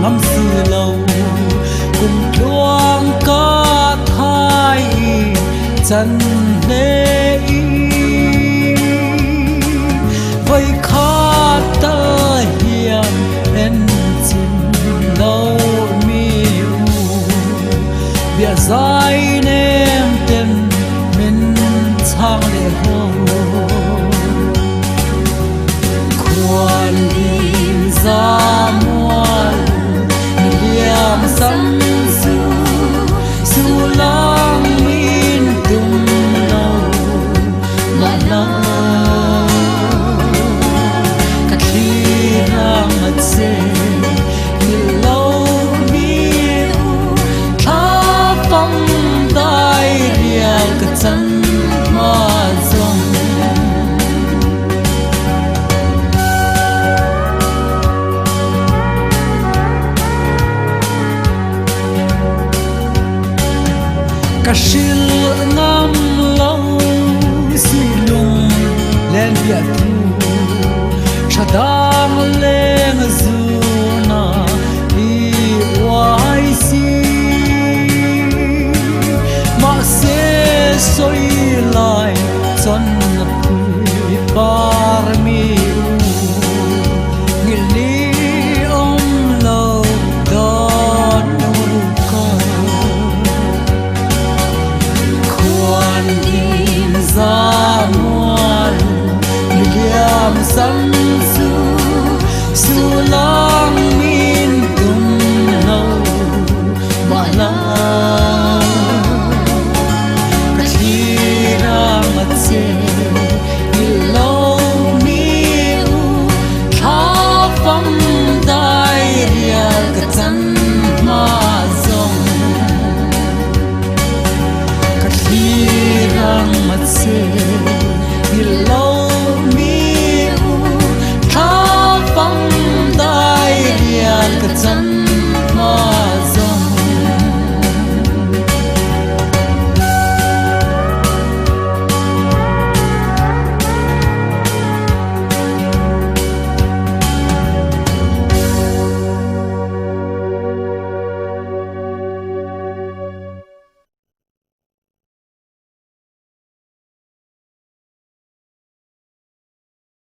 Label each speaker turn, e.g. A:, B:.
A: ngắm sư lâu cùng luang ca thái chân nê vậy khát ta hiền en chim lâu miu bia dài nem tem min chang le ho quan im ra mual liam sam su su lang min tum lâu mà la cả khi lang mất se ni lâu miu tha phong dai rial ka chan ma zong ka shil ngam lâu si lung len bia